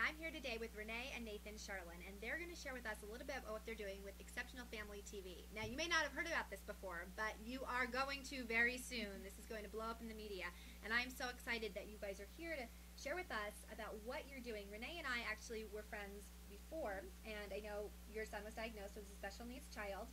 I'm here today with Renee and Nathan Charlan, and they're going to share with us a little bit about what they're doing with Exceptional Family TV. Now, you may not have heard about this before, but you are going to very soon. This is going to blow up in the media, and I'm so excited that you guys are here to share with us about what you're doing. Renee and I actually were friends before, and I know your son was diagnosed with a special needs child,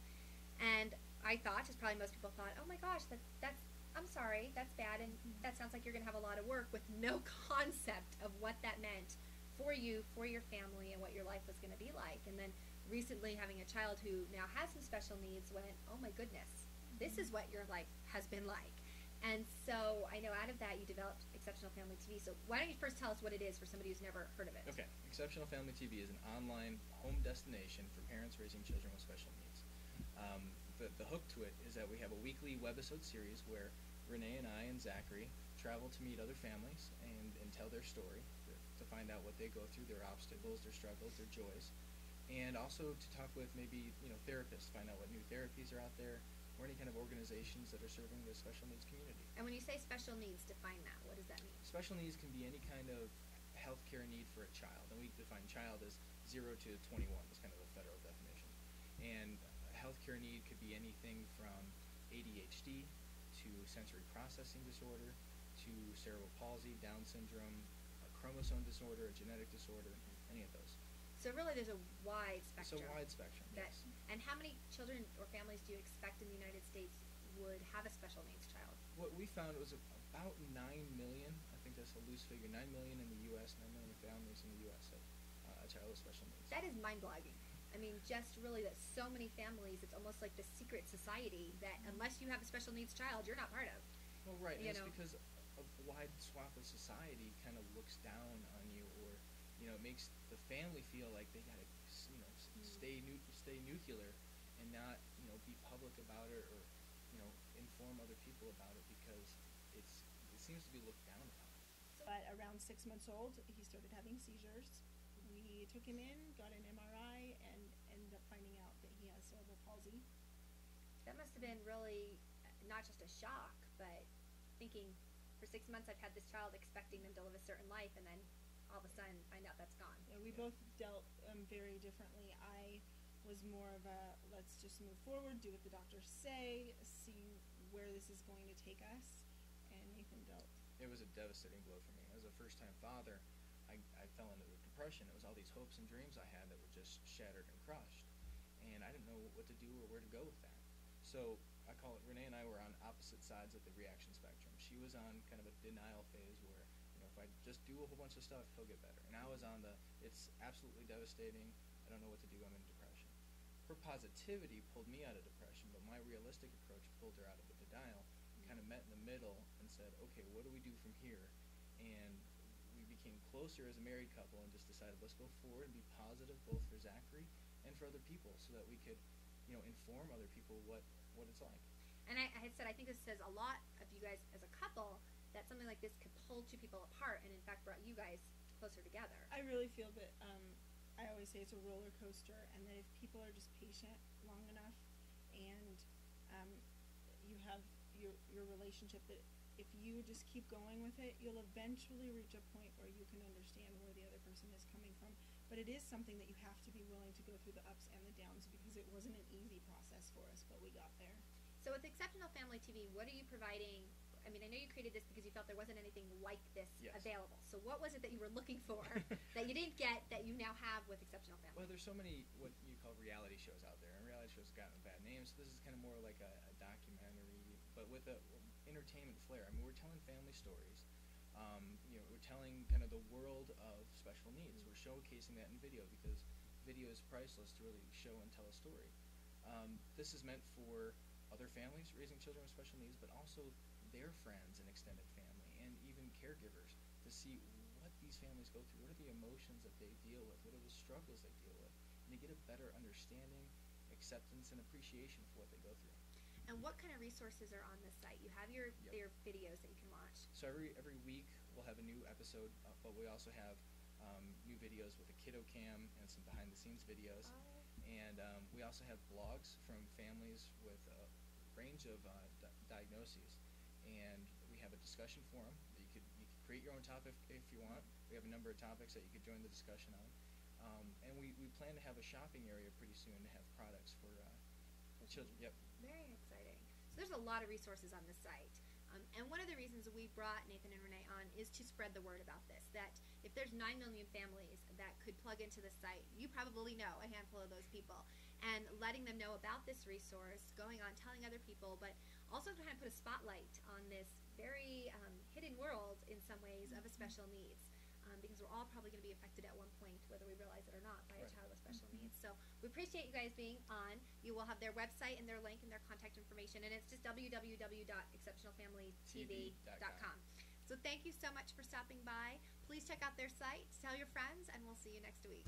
and I thought, as probably most people thought, oh my gosh, that's I'm sorry, that's bad, and that sounds like you're going to have a lot of work, with no concept of what that meant for you, for your family, and what your life was going to be like. And then recently having a child who now has some special needs went, oh my goodness, this is what your life has been like. And so I know out of that you developed Exceptional Family TV. So why don't you first tell us what it is for somebody who's never heard of it? Okay, Exceptional Family TV is an online home destination for parents raising children with special needs. The hook to it is that we have a weekly webisode series where Renee and I and Zachary travel to meet other families and tell their story, to find out what they go through, their obstacles, their struggles, their joys, and also to talk with maybe therapists, find out what new therapies are out there, or any kind of organizations that are serving the special needs community. And when you say special needs, define that. What does that mean? Special needs can be any kind of healthcare need for a child, and we define child as 0 to 21. That's kind of a federal definition. And a healthcare need could be anything from ADHD to sensory processing disorder to cerebral palsy, Down syndrome, a chromosome disorder, a genetic disorder, any of those. So really there's a wide spectrum. It's a wide spectrum, yes. And how many children or families do you expect in the United States would have a special needs child? What we found was about 9 million, I think that's a loose figure, 9 million in the U.S., 9 million families in the U.S. have a child with special needs. That is mind-boggling. I mean, just really that so many families, it's almost like the secret society that unless you have a special needs child, you're not part of. Well, right, and it's because a wide swath of society kind of looks down on you, or it makes the family feel like they got to stay nuclear and not be public about it, or inform other people about it, because it seems to be looked down upon. But around 6 months old, he started having seizures. We took him in, got an MRI, and ended up finding out that he has cerebral palsy. That must have been really not just a shock, but thinking, for 6 months I've had this child, expecting them to live a certain life, and then all of a sudden find out that's gone. Yeah, we both dealt very differently. I was more of a, let's just move forward, do what the doctors say, see where this is going to take us, and Nathan dealt. It was a devastating blow for me. As a first-time father, I fell into a depression. It was all these hopes and dreams I had that were just shattered and crushed, and I didn't know what to do or where to go with that. So I call it, Renee and I were on opposite sides of the reaction spectrum. She was on kind of a denial phase where, if I just do a whole bunch of stuff, he'll get better. And I was on it's absolutely devastating, I don't know what to do, I'm in depression. Her positivity pulled me out of depression, but my realistic approach pulled her out of the denial. We kind of met in the middle and said, okay, what do we do from here? And we became closer as a married couple and just decided, let's go forward and be positive, both for Zachary and for other people, so that we could inform other people what it's like. And I had said, I think this says a lot of you guys as a couple, that something like this could pull two people apart, and in fact brought you guys closer together. I really feel that, I always say it's a roller coaster, and that if people are just patient long enough, and you have your relationship, that if you just keep going with it, you'll eventually reach a point where you can understand where the other person is coming from. But it is something that you have to be willing to go through the ups and the downs, because it wasn't an easy process for us, but we got there. So with Exceptional Family TV, what are you providing? I mean, I know you created this because you felt there wasn't anything like this available. So what was it that you were looking for that you didn't get that you now have with Exceptional Family? Well, there's so many what you call reality shows out there, and reality shows have gotten a bad name, so this is kind of more like a documentary, but with a entertainment flair. I mean, we're telling family stories. We're telling kind of the world of special needs. We're showcasing that in video, because video is priceless to really show and tell a story. This is meant for other families raising children with special needs, but also their friends and extended family, and even caregivers, to see what these families go through, what are the emotions that they deal with, what are the struggles they deal with, and to get a better understanding, acceptance, and appreciation for what they go through. And what kind of resources are on this site? You have your videos that you can watch. So every week we'll have a new episode, but we also have new videos with a kiddo cam and some behind-the-scenes videos. And we also have blogs from families with a range of diagnoses. And we have a discussion forum that you could create your own topic if you want. We have a number of topics that you could join the discussion on. And we plan to have a shopping area pretty soon to have products for children. Yep. Very exciting. So there's a lot of resources on the site. And one of the reasons we brought Nathan and Renee on is to spread the word about this, that if there's 9 million families that could plug into the site, you probably know a handful of those people. And letting them know about this resource, going on, telling other people, but also trying to put a spotlight on this very hidden world in some ways of a special needs. Because we're all probably going to be affected at one point, whether we realize it or not, by a child with special needs. So we appreciate you guys being on. You will have their website and their link and their contact information, and it's just www.exceptionalfamilytv.com. So thank you so much for stopping by. Please check out their site, tell your friends, and we'll see you next week.